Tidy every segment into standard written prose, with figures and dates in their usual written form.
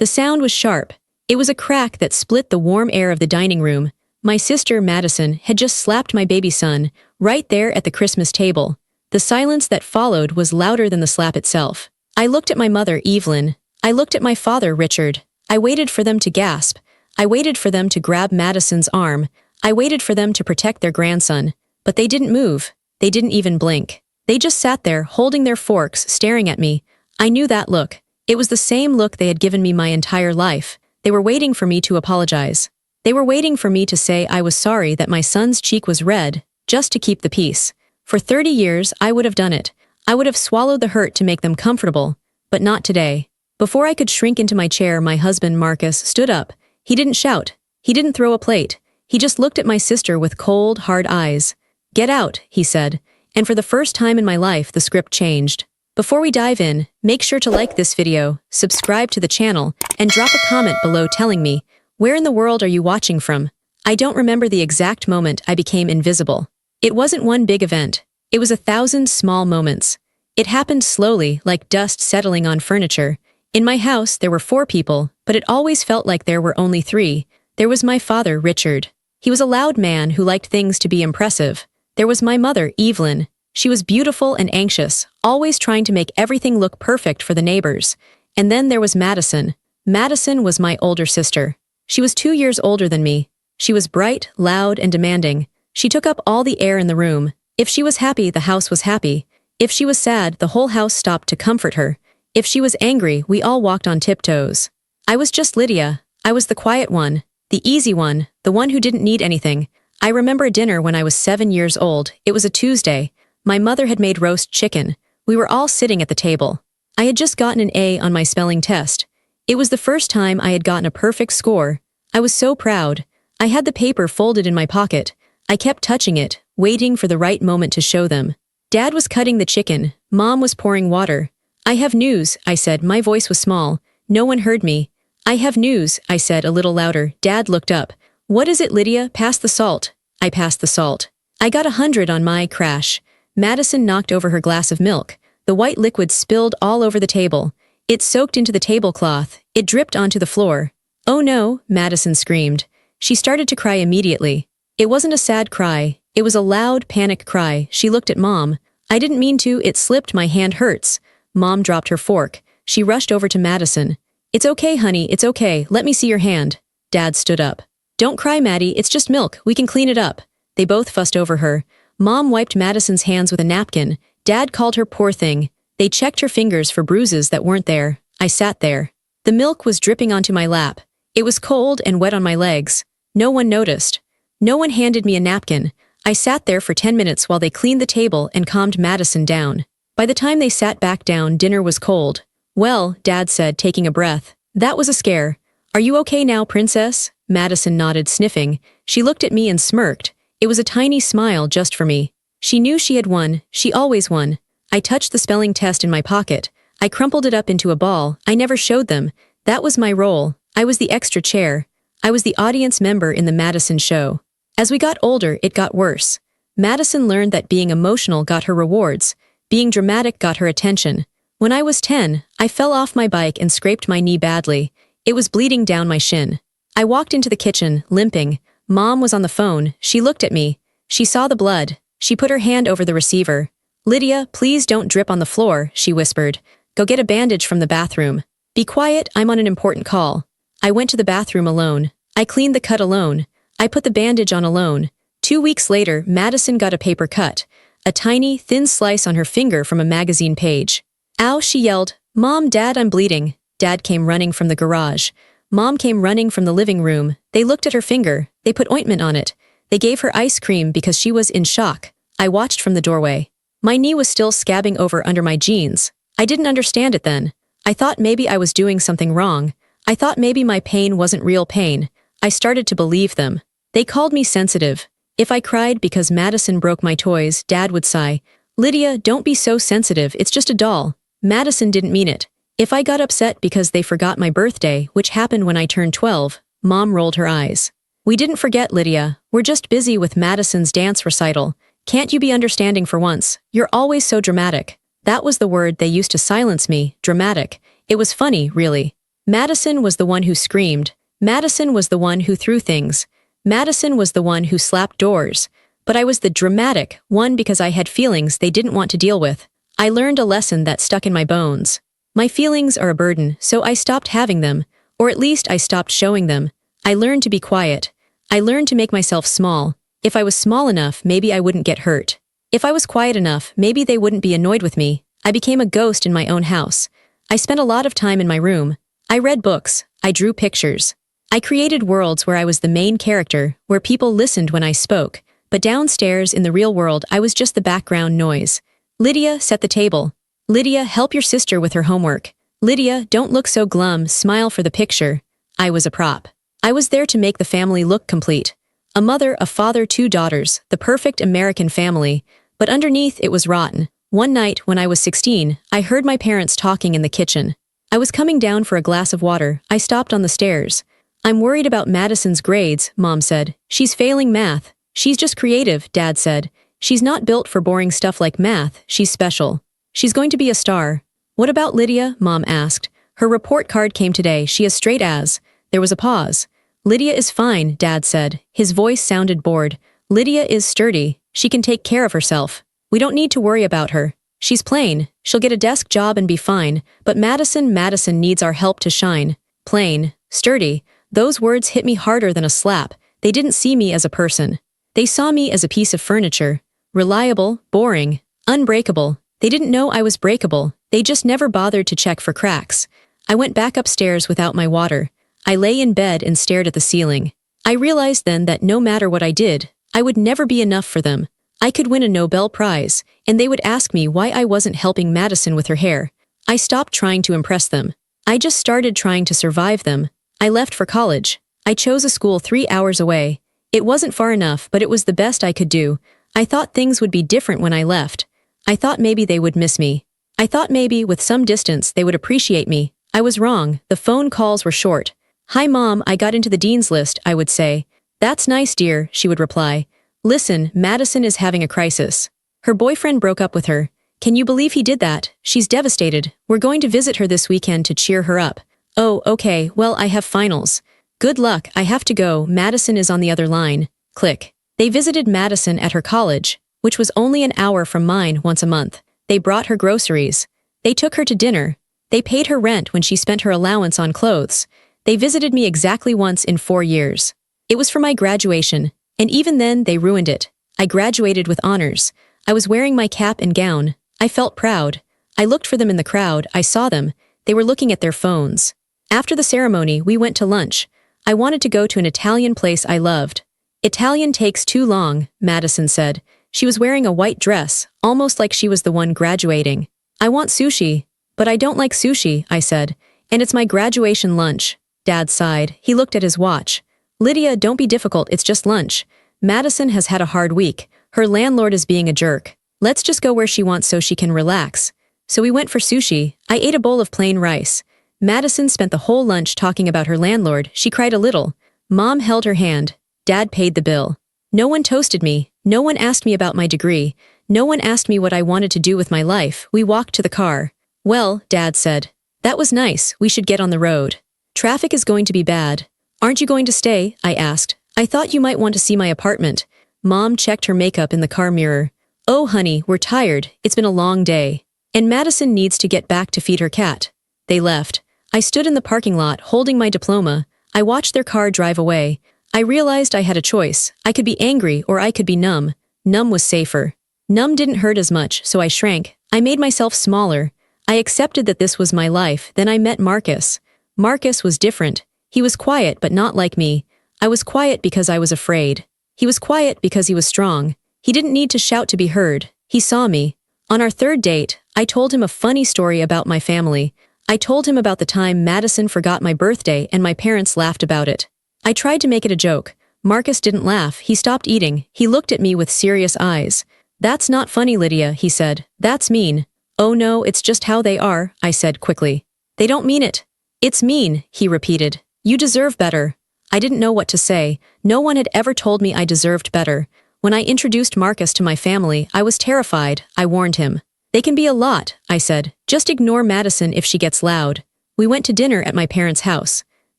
The sound was sharp. It was a crack that split the warm air of the dining room. My sister, Madison, had just slapped my baby son, right there at the Christmas table. The silence that followed was louder than the slap itself. I looked at my mother, Evelyn. I looked at my father, Richard. I waited for them to gasp. I waited for them to grab Madison's arm. I waited for them to protect their grandson. But they didn't move. They didn't even blink. They just sat there, holding their forks, staring at me. I knew that look. It was the same look they had given me my entire life. They were waiting for me to apologize. They were waiting for me to say I was sorry that my son's cheek was red, just to keep the peace. For 30 years, I would have done it. I would have swallowed the hurt to make them comfortable. But not today. Before I could shrink into my chair, my husband, Marcus, stood up. He didn't shout. He didn't throw a plate. He just looked at my sister with cold, hard eyes. "Get out," he said. And for the first time in my life, the script changed. Before we dive in, make sure to like this video, subscribe to the channel, and drop a comment below telling me, where in the world are you watching from? I don't remember the exact moment I became invisible. It wasn't one big event. It was 1,000 small moments. It happened slowly, like dust settling on furniture. In my house, there were 4 people, but it always felt like there were only 3. There was my father, Richard. He was a loud man who liked things to be impressive. There was my mother, Evelyn. She was beautiful and anxious, always trying to make everything look perfect for the neighbors. And then there was Madison. Madison was my older sister. She was 2 years older than me. She was bright, loud, and demanding. She took up all the air in the room. If she was happy, the house was happy. If she was sad, the whole house stopped to comfort her. If she was angry, we all walked on tiptoes. I was just Lydia. I was the quiet one, the easy one, the one who didn't need anything. I remember a dinner when I was 7 years old. It was a Tuesday. My mother had made roast chicken. We were all sitting at the table. I had just gotten an A on my spelling test. It was the first time I had gotten a perfect score. I was so proud. I had the paper folded in my pocket. I kept touching it, waiting for the right moment to show them. Dad was cutting the chicken. Mom was pouring water. "I have news," I said. My voice was small. No one heard me. "I have news," I said a little louder. Dad looked up. "What is it, Lydia? Pass the salt." I passed the salt. I got 100 on my crash. Madison knocked over her glass of milk. The white liquid spilled all over the table. It soaked into the tablecloth. It dripped onto the floor. "Oh no," Madison screamed. She started to cry immediately. It wasn't a sad cry. It was a loud, panic cry. She looked at Mom. "I didn't mean to. It slipped. My hand hurts." Mom dropped her fork. She rushed over to Madison. "It's okay, honey. It's okay. Let me see your hand." Dad stood up. "Don't cry, Maddie. It's just milk. We can clean it up." They both fussed over her. Mom wiped Madison's hands with a napkin. Dad called her poor thing. They checked her fingers for bruises that weren't there. I sat there. The milk was dripping onto my lap. It was cold and wet on my legs. No one noticed. No one handed me a napkin. I sat there for 10 minutes while they cleaned the table and calmed Madison down. By the time they sat back down, dinner was cold. "Well," Dad said, taking a breath. "That was a scare. Are you okay now, princess?" Madison nodded, sniffing. She looked at me and smirked. It was a tiny smile just for me. She knew she had won. She always won. I touched the spelling test in my pocket. I crumpled it up into a ball. I never showed them. That was my role. I was the extra chair. I was the audience member in the Madison show. As we got older, it got worse. Madison learned that being emotional got her rewards. Being dramatic got her attention. When I was 10, I fell off my bike and scraped my knee badly. It was bleeding down my shin. I walked into the kitchen, limping. Mom was on the phone. She looked at me. She saw the blood. She put her hand over the receiver. "Lydia, please don't drip on the floor," she whispered. "Go get a bandage from the bathroom. Be quiet, I'm on an important call." I went to the bathroom alone. I cleaned the cut alone. I put the bandage on alone. 2 weeks later, Madison got a paper cut. A tiny, thin slice on her finger from a magazine page. "Ow," she yelled. "Mom, Dad, I'm bleeding." Dad came running from the garage. Mom came running from the living room. They looked at her finger. They put ointment on it. They gave her ice cream because she was in shock. I watched from the doorway. My knee was still scabbing over under my jeans. I didn't understand it then. I thought maybe I was doing something wrong. I thought maybe my pain wasn't real pain. I started to believe them. They called me sensitive. If I cried because Madison broke my toys, Dad would sigh, "Lydia, don't be so sensitive, it's just a doll." Madison didn't mean it. If I got upset because they forgot my birthday, which happened when I turned 12, Mom rolled her eyes. "We didn't forget, Lydia. We're just busy with Madison's dance recital. Can't you be understanding for once? You're always so dramatic." That was the word they used to silence me, dramatic. It was funny, really. Madison was the one who screamed. Madison was the one who threw things. Madison was the one who slapped doors. But I was the dramatic one because I had feelings they didn't want to deal with. I learned a lesson that stuck in my bones. My feelings are a burden, so I stopped having them, or at least I stopped showing them. I learned to be quiet. I learned to make myself small. If I was small enough, maybe I wouldn't get hurt. If I was quiet enough, maybe they wouldn't be annoyed with me. I became a ghost in my own house. I spent a lot of time in my room. I read books. I drew pictures. I created worlds where I was the main character, where people listened when I spoke. But downstairs in the real world, I was just the background noise. Lydia, set the table. Lydia, help your sister with her homework. Lydia, don't look so glum, smile for the picture. I was a prop. I was there to make the family look complete. A mother, a father, 2 daughters, the perfect American family. But underneath, it was rotten. One night, when I was 16, I heard my parents talking in the kitchen. I was coming down for a glass of water. I stopped on the stairs. I'm worried about Madison's grades, Mom said. She's failing math. She's just creative, Dad said. She's not built for boring stuff like math, she's special. She's going to be a star. What about Lydia? Mom asked. Her report card came today, she is straight A's. There was a pause. Lydia is fine, Dad said. His voice sounded bored. Lydia is sturdy. She can take care of herself. We don't need to worry about her. She's plain. She'll get a desk job and be fine. But Madison needs our help to shine. Plain. Sturdy. Those words hit me harder than a slap. They didn't see me as a person. They saw me as a piece of furniture. Reliable, boring, unbreakable. They didn't know I was breakable. They just never bothered to check for cracks. I went back upstairs without my water. I lay in bed and stared at the ceiling. I realized then that no matter what I did, I would never be enough for them. I could win a Nobel Prize, and they would ask me why I wasn't helping Madison with her hair. I stopped trying to impress them. I just started trying to survive them. I left for college. I chose a school 3 hours away. It wasn't far enough, but it was the best I could do. I thought things would be different when I left. I thought maybe they would miss me. I thought maybe, with some distance, they would appreciate me. I was wrong. The phone calls were short. Hi, Mom, I got into the dean's list, I would say. That's nice, dear, she would reply. Listen, Madison is having a crisis. Her boyfriend broke up with her. Can you believe he did that? She's devastated. We're going to visit her this weekend to cheer her up. Oh, okay, well, I have finals. Good luck, I have to go. Madison is on the other line. Click. They visited Madison at her college, which was only an hour from mine, once a month. They brought her groceries. They took her to dinner. They paid her rent when she spent her allowance on clothes. They visited me exactly once in 4 years. It was for my graduation, and even then they ruined it. I graduated with honors. I was wearing my cap and gown. I felt proud. I looked for them in the crowd. I saw them. They were looking at their phones. After the ceremony, we went to lunch. I wanted to go to an Italian place I loved. Italian takes too long, Madison said. She was wearing a white dress, almost like she was the one graduating. I want sushi. But I don't like sushi, I said. And it's my graduation lunch. Dad sighed. He looked at his watch. Lydia, don't be difficult, it's just lunch. Madison has had a hard week. Her landlord is being a jerk. Let's just go where she wants so she can relax. So we went for sushi. I ate a bowl of plain rice. Madison spent the whole lunch talking about her landlord. She cried a little. Mom held her hand. Dad paid the bill. No one toasted me. No one asked me about my degree. No one asked me what I wanted to do with my life. We walked to the car. Well, Dad said. That was nice. We should get on the road. Traffic is going to be bad. Aren't you going to stay? I asked. I thought you might want to see my apartment. Mom checked her makeup in the car mirror. Oh, honey, we're tired. It's been a long day. And Madison needs to get back to feed her cat. They left. I stood in the parking lot, holding my diploma. I watched their car drive away. I realized I had a choice. I could be angry or I could be numb. Numb was safer. Numb didn't hurt as much, so I shrank. I made myself smaller. I accepted that this was my life. Then I met Marcus. Marcus was different. He was quiet, but not like me. I was quiet because I was afraid. He was quiet because he was strong. He didn't need to shout to be heard. He saw me. On our third date, I told him a funny story about my family. I told him about the time Madison forgot my birthday and my parents laughed about it. I tried to make it a joke. Marcus didn't laugh. He stopped eating. He looked at me with serious eyes. That's not funny, Lydia, he said. That's mean. Oh no, it's just how they are, I said quickly. They don't mean it. It's mean, he repeated. You deserve better. I didn't know what to say. No one had ever told me I deserved better. When I introduced Marcus to my family, I was terrified. I warned him. They can be a lot, I said. Just ignore Madison if she gets loud. We went to dinner at my parents' house.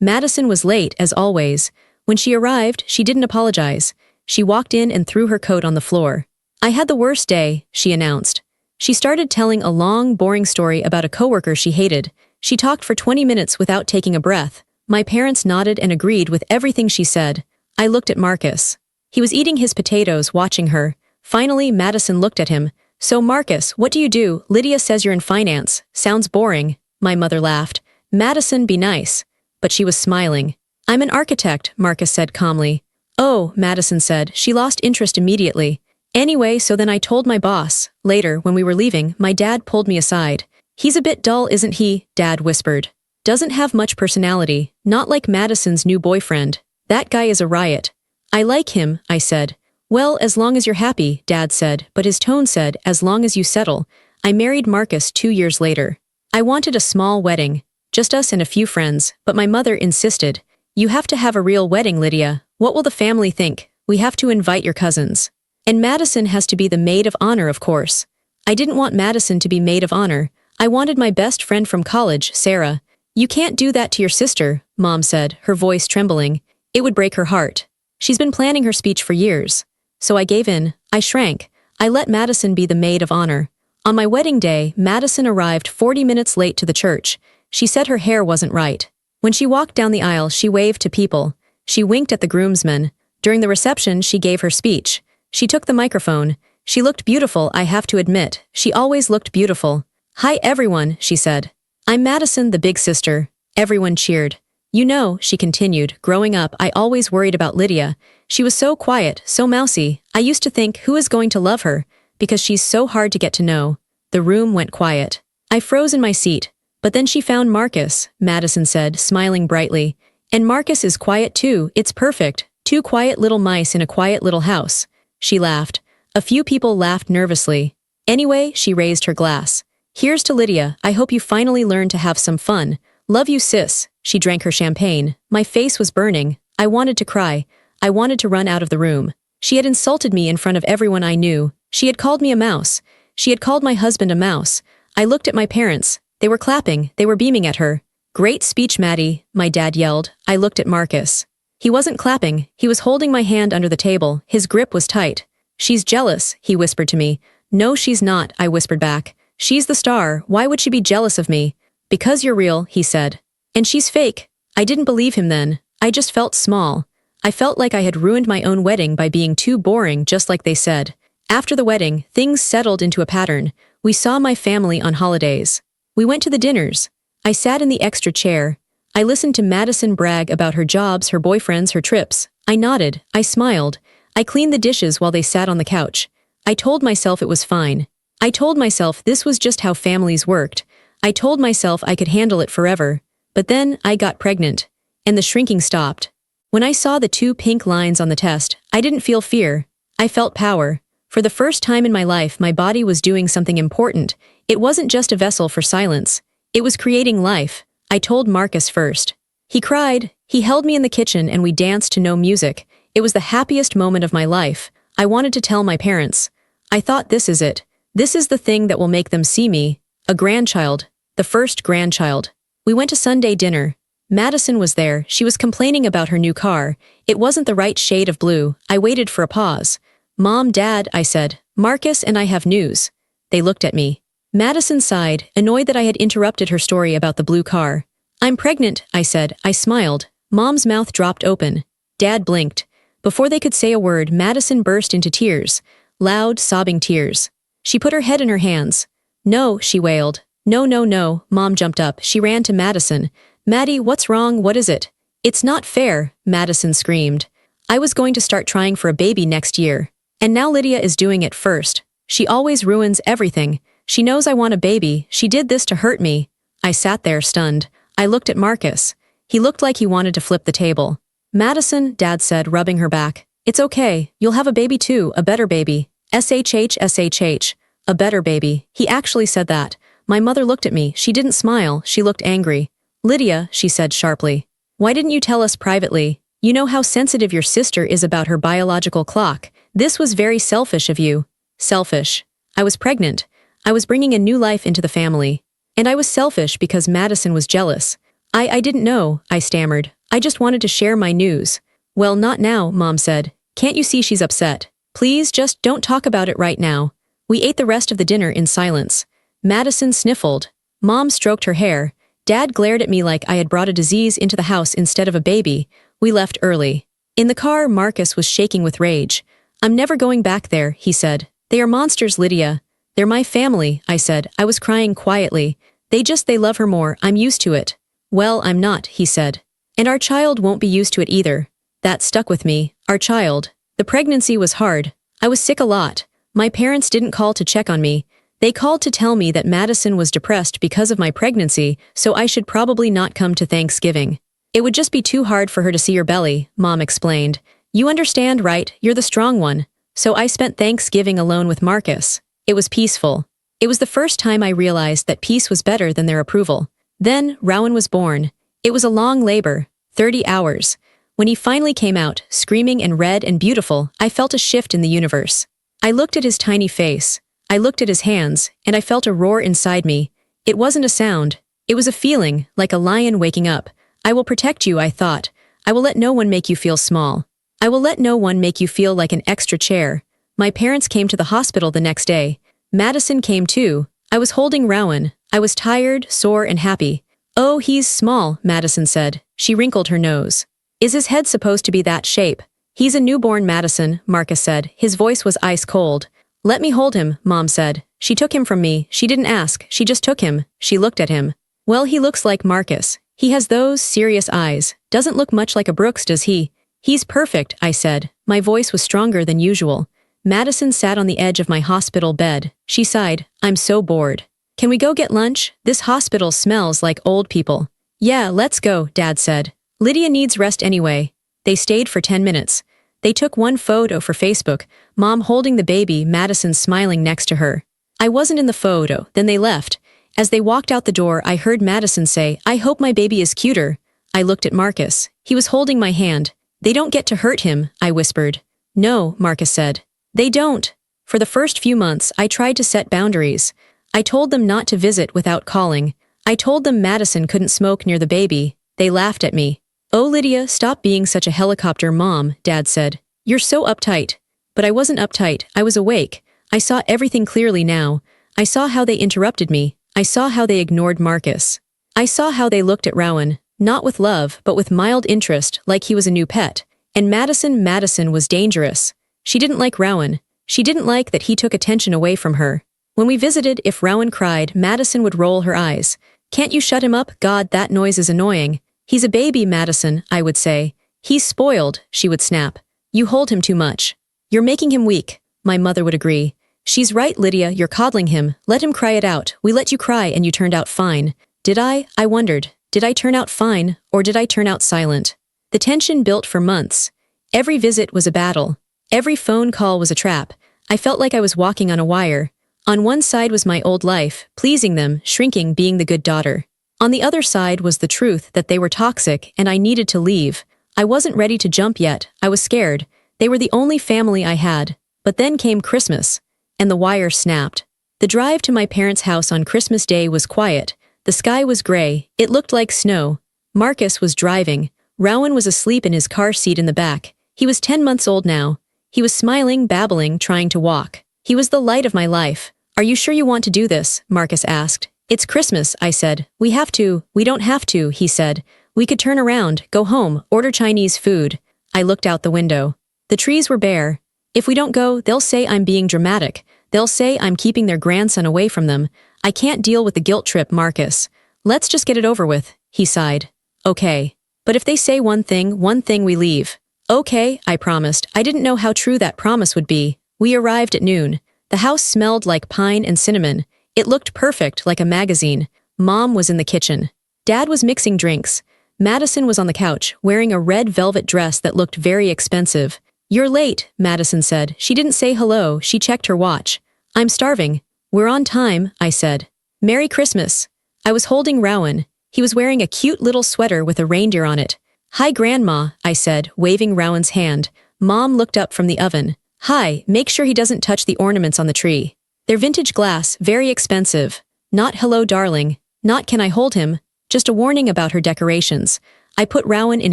Madison was late, as always. When she arrived, she didn't apologize. She walked in and threw her coat on the floor. "I had the worst day," she announced. She started telling a long, boring story about a coworker she hated. She talked for 20 minutes without taking a breath. My parents nodded and agreed with everything she said. I looked at Marcus. He was eating his potatoes, watching her. Finally, Madison looked at him. "So Marcus, what do you do? Lydia says you're in finance. Sounds boring." My mother laughed. "Madison, be nice." But she was smiling. "I'm an architect," Marcus said calmly. "Oh," Madison said. She lost interest immediately. "Anyway, so then I told my boss." Later, when we were leaving, my dad pulled me aside. "He's a bit dull, isn't he?" Dad whispered. "Doesn't have much personality, not like Madison's new boyfriend. That guy is a riot." "I like him," I said. "Well, as long as you're happy," Dad said, but his tone said, "as long as you settle." I married Marcus 2 years later. I wanted a small wedding, just us and a few friends, but my mother insisted. "You have to have a real wedding, Lydia. What will the family think? We have to invite your cousins. And Madison has to be the maid of honor, of course." I didn't want Madison to be maid of honor. I wanted my best friend from college, Sarah. "You can't do that to your sister," Mom said, her voice trembling. "It would break her heart. She's been planning her speech for years." So I gave in. I shrank. I let Madison be the maid of honor. On my wedding day, Madison arrived 40 minutes late to the church. She said her hair wasn't right. When she walked down the aisle, she waved to people. She winked at the groomsmen. During the reception, she gave her speech. She took the microphone. She looked beautiful, I have to admit. She always looked beautiful. "Hi everyone," she said. "I'm Madison, the big sister." Everyone cheered. "You know," she continued, "growing up, I always worried about Lydia. She was so quiet, so mousy. I used to think, who is going to love her? Because she's so hard to get to know." The room went quiet. I froze in my seat. "But then she found Marcus," Madison said, smiling brightly. "And Marcus is quiet too. It's perfect. 2 quiet little mice in a quiet little house." She laughed. A few people laughed nervously. "Anyway," she raised her glass. "Here's to Lydia. I hope you finally learn to have some fun. Love you, sis." She drank her champagne. My face was burning. I wanted to cry. I wanted to run out of the room. She had insulted me in front of everyone I knew. She had called me a mouse. She had called my husband a mouse. I looked at my parents. They were clapping. They were beaming at her. "Great speech, Maddie," my dad yelled. I looked at Marcus. He wasn't clapping. He was holding my hand under the table. His grip was tight. "She's jealous," he whispered to me. "No, she's not," I whispered back. "She's the star. Why would she be jealous of me?" "Because you're real," he said. "And she's fake." I didn't believe him then. I just felt small. I felt like I had ruined my own wedding by being too boring, just like they said. After the wedding, things settled into a pattern. We saw my family on holidays. We went to the dinners. I sat in the extra chair. I listened to Madison brag about her jobs, her boyfriends, her trips. I nodded. I smiled. I cleaned the dishes while they sat on the couch. I told myself it was fine. I told myself this was just how families worked. I told myself I could handle it forever. But then, I got pregnant. And the shrinking stopped. When I saw the 2 pink lines on the test, I didn't feel fear. I felt power. For the first time in my life, my body was doing something important. It wasn't just a vessel for silence. It was creating life. I told Marcus first. He cried. He held me in the kitchen and we danced to no music. It was the happiest moment of my life. I wanted to tell my parents. I thought, this is it. This is the thing that will make them see me. A grandchild. The first grandchild. We went to Sunday dinner. Madison was there. She was complaining about her new car. It wasn't the right shade of blue. I waited for a pause. "Mom, Dad," I said. "Marcus and I have news." They looked at me. Madison sighed, annoyed that I had interrupted her story about the blue car. "I'm pregnant," I said. I smiled. Mom's mouth dropped open. Dad blinked. Before they could say a word, Madison burst into tears. Loud, sobbing tears. She put her head in her hands. "No," she wailed. "No, no, no." Mom jumped up. She ran to Madison. "Maddie, what's wrong? What is it?" "It's not fair," Madison screamed. "I was going to start trying for a baby next year. And now Lydia is doing it first. She always ruins everything. She knows I want a baby. She did this to hurt me." I sat there, stunned. I looked at Marcus. He looked like he wanted to flip the table. "Madison," Dad said, rubbing her back. "It's okay. You'll have a baby too, a better baby. SHH. A better baby." He actually said that. My mother looked at me. She didn't smile. She looked angry. "Lydia," she said sharply. "Why didn't you tell us privately? You know how sensitive your sister is about her biological clock. This was very selfish of you." Selfish. I was pregnant. I was bringing a new life into the family. And I was selfish because Madison was jealous. I didn't know, I stammered. I just wanted to share my news. Well, not now, Mom said. Can't you see she's upset? Please just don't talk about it right now. We ate the rest of the dinner in silence. Madison sniffled. Mom stroked her hair. Dad glared at me like I had brought a disease into the house instead of a baby. We left early. In the car, Marcus was shaking with rage. I'm never going back there, he said. They are monsters, Lydia. They're my family, I said. I was crying quietly. They love her more. I'm used to it. Well, I'm not, he said. And our child won't be used to it either. That stuck with me. Our child. The pregnancy was hard. I was sick a lot. My parents didn't call to check on me. They called to tell me that Madison was depressed because of my pregnancy, so I should probably not come to Thanksgiving. It would just be too hard for her to see your belly, Mom explained. You understand, right? You're the strong one. So I spent Thanksgiving alone with Marcus. It was peaceful. It was the first time I realized that peace was better than their approval. Then, Rowan was born. It was a long labor, 30 hours. When he finally came out, screaming and red and beautiful, I felt a shift in the universe. I looked at his tiny face. I looked at his hands, and I felt a roar inside me. It wasn't a sound. It was a feeling, like a lion waking up. I will protect you, I thought. I will let no one make you feel small. I will let no one make you feel like an extra chair. My parents came to the hospital the next day. Madison came too. I was holding Rowan. I was tired, sore, and happy. Oh, he's small, Madison said. She wrinkled her nose. Is his head supposed to be that shape? He's a newborn, Madison, Marcus said. His voice was ice cold. Let me hold him, Mom said. She took him from me. She didn't ask. She just took him. She looked at him. Well, he looks like Marcus. He has those serious eyes. Doesn't look much like a Brooks, does he? He's perfect, I said. My voice was stronger than usual. Madison sat on the edge of my hospital bed. She sighed. I'm so bored. Can we go get lunch? This hospital smells like old people. Yeah, let's go, Dad said. Lydia needs rest anyway. They stayed for 10 minutes. They took one photo for Facebook, Mom holding the baby, Madison smiling next to her. I wasn't in the photo, then they left. As they walked out the door, I heard Madison say, I hope my baby is cuter. I looked at Marcus. He was holding my hand. They don't get to hurt him, I whispered. No, Marcus said. They don't. For the first few months, I tried to set boundaries. I told them not to visit without calling. I told them Madison couldn't smoke near the baby. They laughed at me. Oh, Lydia, stop being such a helicopter mom, Dad said. You're so uptight. But I wasn't uptight, I was awake. I saw everything clearly now. I saw how they interrupted me. I saw how they ignored Marcus. I saw how they looked at Rowan, not with love, but with mild interest, like he was a new pet. And Madison was dangerous. She didn't like Rowan. She didn't like that he took attention away from her. When we visited, if Rowan cried, Madison would roll her eyes. Can't you shut him up? God, that noise is annoying. He's a baby, Madison, I would say. He's spoiled, she would snap. You hold him too much. You're making him weak, my mother would agree. She's right, Lydia, you're coddling him. Let him cry it out. We let you cry and you turned out fine. Did I? I wondered. Did I turn out fine, or did I turn out silent? The tension built for months. Every visit was a battle. Every phone call was a trap. I felt like I was walking on a wire. On one side was my old life, pleasing them, shrinking, being the good daughter. On the other side was the truth that they were toxic and I needed to leave. I wasn't ready to jump yet. I was scared. They were the only family I had. But then came Christmas, and the wire snapped. The drive to my parents' house on Christmas Day was quiet. The sky was gray. It looked like snow. Marcus was driving. Rowan was asleep in his car seat in the back. He was 10 months old now. He was smiling, babbling, trying to walk. He was the light of my life. Are you sure you want to do this? Marcus asked. It's Christmas, I said. We have to. We don't have to, he said. We could turn around, go home, order Chinese food. I looked out the window. The trees were bare. If we don't go, they'll say I'm being dramatic. They'll say I'm keeping their grandson away from them. I can't deal with the guilt trip, Marcus. Let's just get it over with, he sighed. Okay. But if they say one thing we leave. Okay, I promised. I didn't know how true that promise would be. We arrived at noon. The house smelled like pine and cinnamon. It looked perfect, like a magazine. Mom was in the kitchen. Dad was mixing drinks. Madison was on the couch, wearing a red velvet dress that looked very expensive. You're late, Madison said. She didn't say hello, she checked her watch. I'm starving. We're on time, I said. Merry Christmas. I was holding Rowan. He was wearing a cute little sweater with a reindeer on it. Hi, Grandma, I said, waving Rowan's hand. Mom looked up from the oven. Hi, make sure he doesn't touch the ornaments on the tree. They're vintage glass, very expensive. Not hello, darling. Not can I hold him, just a warning about her decorations. I put Rowan in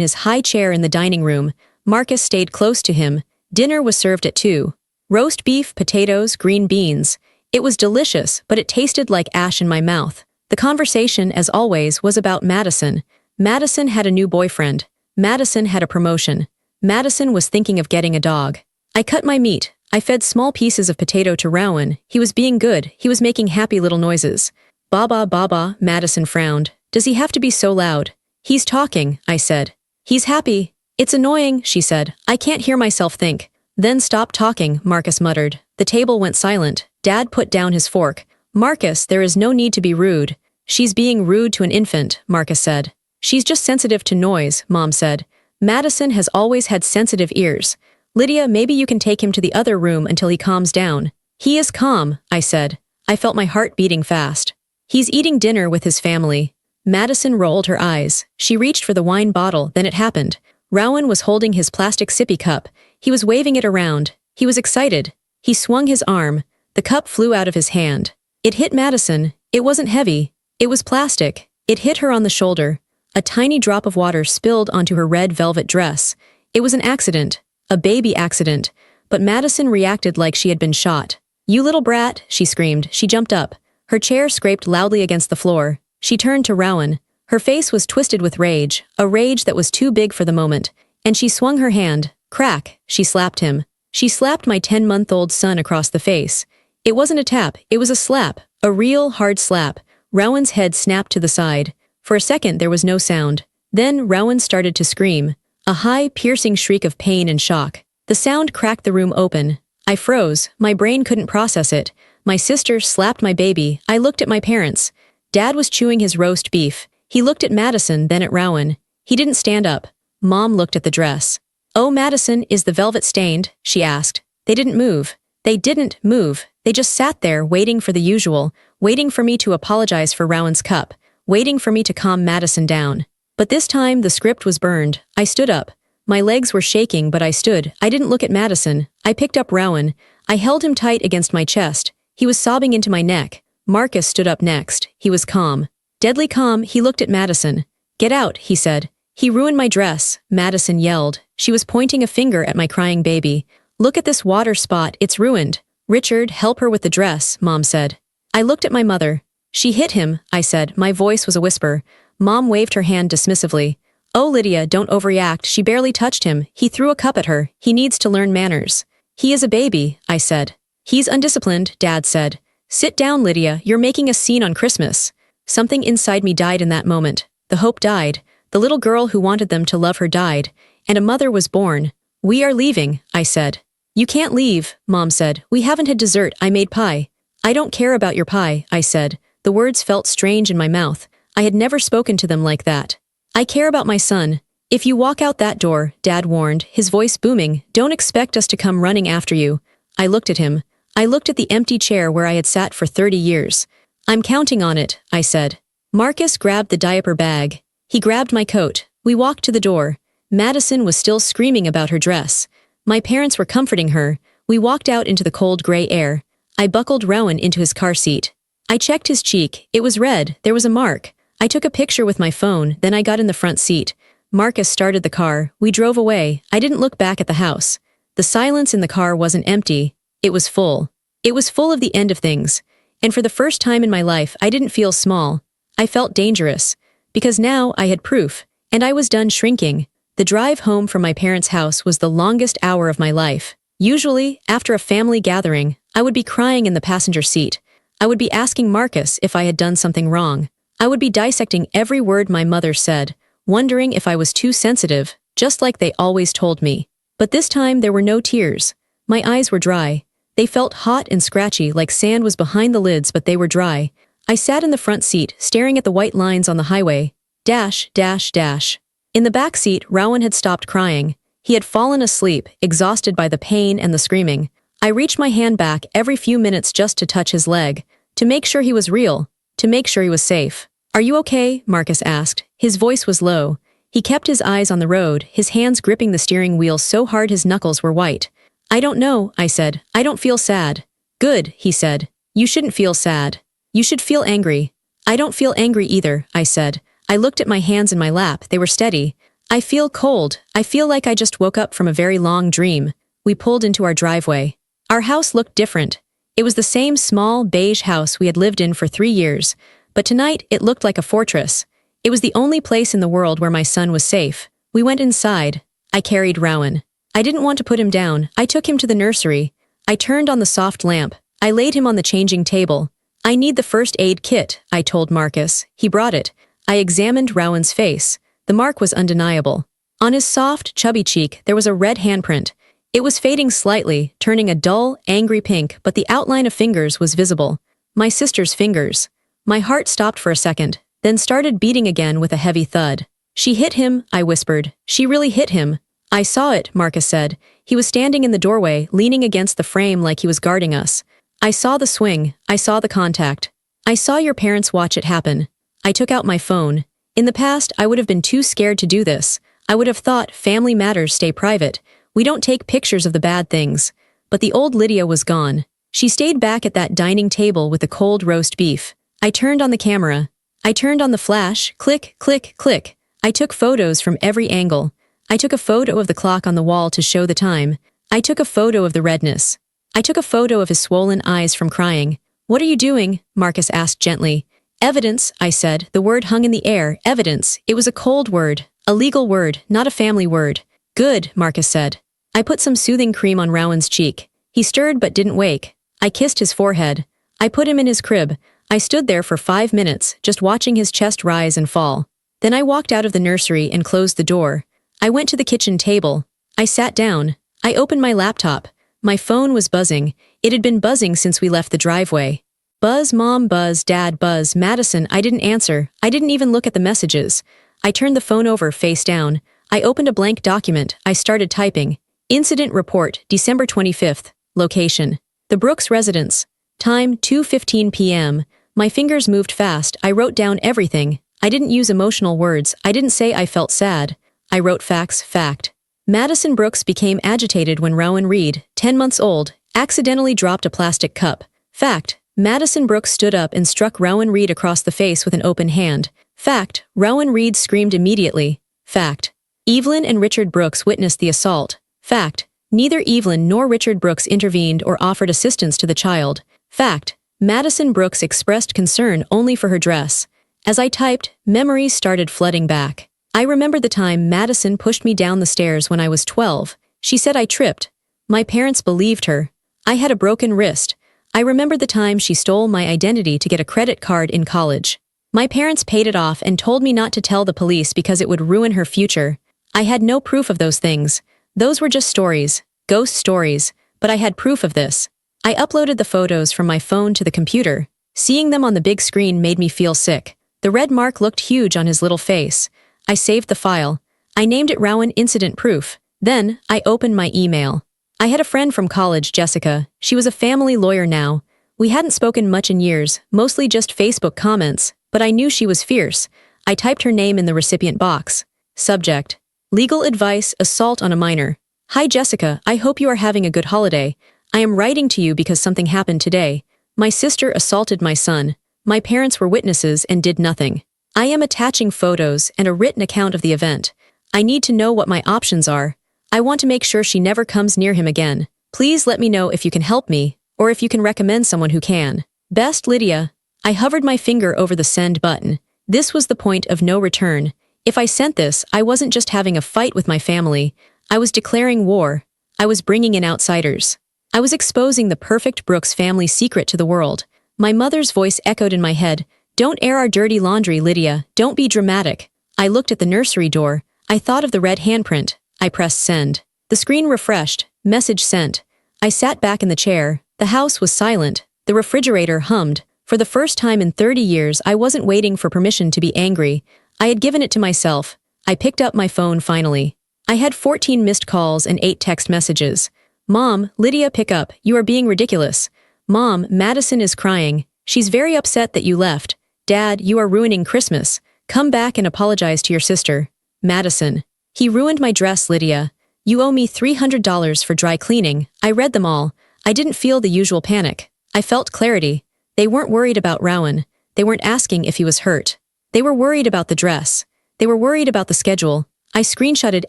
his high chair in the dining room. Marcus stayed close to him. Dinner was served at 2. Roast beef, potatoes, green beans. It was delicious, but it tasted like ash in my mouth. The conversation, as always, was about Madison. Madison had a new boyfriend. Madison had a promotion. Madison was thinking of getting a dog. I cut my meat. I fed small pieces of potato to Rowan. He was being good. He was making happy little noises. Baba, Baba, Madison frowned. Does he have to be so loud? He's talking, I said. He's happy. It's annoying, she said. I can't hear myself think. Then stop talking, Marcus muttered. The table went silent. Dad put down his fork. Marcus, there is no need to be rude. She's being rude to an infant, Marcus said. She's just sensitive to noise, Mom said. Madison has always had sensitive ears. Lydia, maybe you can take him to the other room until he calms down. He is calm, I said. I felt my heart beating fast. He's eating dinner with his family. Madison rolled her eyes. She reached for the wine bottle, then it happened. Rowan was holding his plastic sippy cup. He was waving it around. He was excited. He swung his arm. The cup flew out of his hand. It hit Madison. It wasn't heavy. It was plastic. It hit her on the shoulder. A tiny drop of water spilled onto her red velvet dress. It was an accident. A baby accident. But Madison reacted like she had been shot. You little brat, she screamed. She jumped up. Her chair scraped loudly against the floor. She turned to Rowan. Her face was twisted with rage, a rage that was too big for the moment. And she swung her hand. Crack, she slapped him. She slapped my 10-month-old son across the face. It wasn't a tap, it was a slap. A real, hard slap. Rowan's head snapped to the side. For a second there was no sound. Then Rowan started to scream. A high, piercing shriek of pain and shock. The sound cracked the room open. I froze. My brain couldn't process it. My sister slapped my baby. I looked at my parents. Dad was chewing his roast beef. He looked at Madison, then at Rowan. He didn't stand up. Mom looked at the dress. Oh, Madison, is the velvet stained? She asked. They didn't move. They didn't move. They just sat there, waiting for the usual, waiting for me to apologize for Rowan's cup, waiting for me to calm Madison down. But this time, the script was burned. I stood up. My legs were shaking, but I stood. I didn't look at Madison. I picked up Rowan. I held him tight against my chest. He was sobbing into my neck. Marcus stood up next. He was calm. Deadly calm, he looked at Madison. Get out, he said. He ruined my dress, Madison yelled. She was pointing a finger at my crying baby. Look at this water spot, it's ruined. Richard, help her with the dress, Mom said. I looked at my mother. She hit him, I said. My voice was a whisper. Mom waved her hand dismissively. Oh, Lydia, don't overreact. She barely touched him. He threw a cup at her. He needs to learn manners. He is a baby, I said. He's undisciplined, Dad said. Sit down, Lydia. You're making a scene on Christmas. Something inside me died in that moment. The hope died. The little girl who wanted them to love her died. And a mother was born. We are leaving, I said. You can't leave, Mom said. We haven't had dessert. I made pie. I don't care about your pie, I said. The words felt strange in my mouth. I had never spoken to them like that. I care about my son. If you walk out that door, Dad warned, his voice booming, don't expect us to come running after you. I looked at him. I looked at the empty chair where I had sat for 30 years. I'm counting on it, I said. Marcus grabbed the diaper bag. He grabbed my coat. We walked to the door. Madison was still screaming about her dress. My parents were comforting her. We walked out into the cold gray air. I buckled Rowan into his car seat. I checked his cheek. It was red. There was a mark. I took a picture with my phone, then I got in the front seat. Marcus started the car. We drove away. I didn't look back at the house. The silence in the car wasn't empty. It was full. It was full of the end of things. And for the first time in my life, I didn't feel small. I felt dangerous. Because now I had proof. And I was done shrinking. The drive home from my parents' house was the longest hour of my life. Usually, after a family gathering, I would be crying in the passenger seat. I would be asking Marcus if I had done something wrong. I would be dissecting every word my mother said, wondering if I was too sensitive, just like they always told me. But this time there were no tears. My eyes were dry. They felt hot and scratchy like sand was behind the lids, but they were dry. I sat in the front seat, staring at the white lines on the highway. Dash, dash, dash. In the back seat, Rowan had stopped crying. He had fallen asleep, exhausted by the pain and the screaming. I reached my hand back every few minutes just to touch his leg, to make sure he was real, to make sure he was safe. Are you okay? Marcus asked. His voice was low. He kept his eyes on the road, his hands gripping the steering wheel so hard his knuckles were white. I don't know, I said. I don't feel sad. Good, he said. You shouldn't feel sad. You should feel angry. I don't feel angry either, I said. I looked at my hands in my lap, they were steady. I feel cold. I feel like I just woke up from a very long dream. We pulled into our driveway. Our house looked different. It was the same small, beige house we had lived in for 3 years, but tonight it looked like a fortress. It was the only place in the world where my son was safe. We went inside. I carried Rowan. I didn't want to put him down. I took him to the nursery. I turned on the soft lamp. I laid him on the changing table. I need the first aid kit, I told Marcus. He brought it. I examined Rowan's face. The mark was undeniable. On his soft, chubby cheek, there was a red handprint. It was fading slightly, turning a dull, angry pink, but the outline of fingers was visible. My sister's fingers. My heart stopped for a second, then started beating again with a heavy thud. She hit him, I whispered. She really hit him. I saw it, Marcus said. He was standing in the doorway, leaning against the frame like he was guarding us. I saw the swing. I saw the contact. I saw your parents watch it happen. I took out my phone. In the past, I would have been too scared to do this. I would have thought family matters stay private. We don't take pictures of the bad things. But the old Lydia was gone. She stayed back at that dining table with the cold roast beef. I turned on the camera. I turned on the flash. Click, click, click. I took photos from every angle. I took a photo of the clock on the wall to show the time. I took a photo of the redness. I took a photo of his swollen eyes from crying. What are you doing? Marcus asked gently. Evidence, I said. The word hung in the air. Evidence. It was a cold word. A legal word, not a family word. Good, Marcus said. I put some soothing cream on Rowan's cheek. He stirred but didn't wake. I kissed his forehead. I put him in his crib. I stood there for 5 minutes, just watching his chest rise and fall. Then I walked out of the nursery and closed the door. I went to the kitchen table. I sat down. I opened my laptop. My phone was buzzing. It had been buzzing since we left the driveway. Buzz, Mom, buzz, Dad, buzz, Madison. I didn't answer. I didn't even look at the messages. I turned the phone over, face down. I opened a blank document. I started typing. Incident report, December 25th. Location: the Brooks residence. Time, 2:15 p.m. My fingers moved fast. I wrote down everything. I didn't use emotional words. I didn't say I felt sad. I wrote facts, fact. Madison Brooks became agitated when Rowan Reed, 10 months old, accidentally dropped a plastic cup. Fact: Madison Brooks stood up and struck Rowan Reed across the face with an open hand. Fact: Rowan Reed screamed immediately. Fact: Evelyn and Richard Brooks witnessed the assault. Fact: Neither Evelyn nor Richard Brooks intervened or offered assistance to the child. Fact: Madison Brooks expressed concern only for her dress. As I typed, memories started flooding back. I remembered the time Madison pushed me down the stairs when I was 12. She said I tripped. My parents believed her. I had a broken wrist. I remembered the time she stole my identity to get a credit card in college. My parents paid it off and told me not to tell the police because it would ruin her future. I had no proof of those things. Those were just stories, ghost stories, but I had proof of this. I uploaded the photos from my phone to the computer. Seeing them on the big screen made me feel sick. The red mark looked huge on his little face. I saved the file. I named it Rowan Incident Proof. Then, I opened my email. I had a friend from college, Jessica. She was a family lawyer now. We hadn't spoken much in years, mostly just Facebook comments, but I knew she was fierce. I typed her name in the recipient box. Subject: Legal advice, assault on a minor. Hi Jessica, I hope you are having a good holiday. I am writing to you because something happened today. My sister assaulted my son. My parents were witnesses and did nothing. I am attaching photos and a written account of the event. I need to know what my options are. I want to make sure she never comes near him again. Please let me know if you can help me, or if you can recommend someone who can. Best, Lydia. I hovered my finger over the send button. This was the point of no return. If I sent this, I wasn't just having a fight with my family. I was declaring war. I was bringing in outsiders. I was exposing the perfect Brooks family secret to the world. My mother's voice echoed in my head. Don't air our dirty laundry, Lydia. Don't be dramatic. I looked at the nursery door. I thought of the red handprint. I pressed send. The screen refreshed. Message sent. I sat back in the chair. The house was silent. The refrigerator hummed. For the first time in 30 years, I wasn't waiting for permission to be angry. I had given it to myself. I picked up my phone finally. I had 14 missed calls and 8 text messages. Mom, Lydia, pick up. You are being ridiculous. Mom, Madison is crying. She's very upset that you left. Dad, you are ruining Christmas. Come back and apologize to your sister. Madison. He ruined my dress, Lydia. You owe me $300 for dry cleaning. I read them all. I didn't feel the usual panic. I felt clarity. They weren't worried about Rowan. They weren't asking if he was hurt. They were worried about the dress. They were worried about the schedule. I screenshotted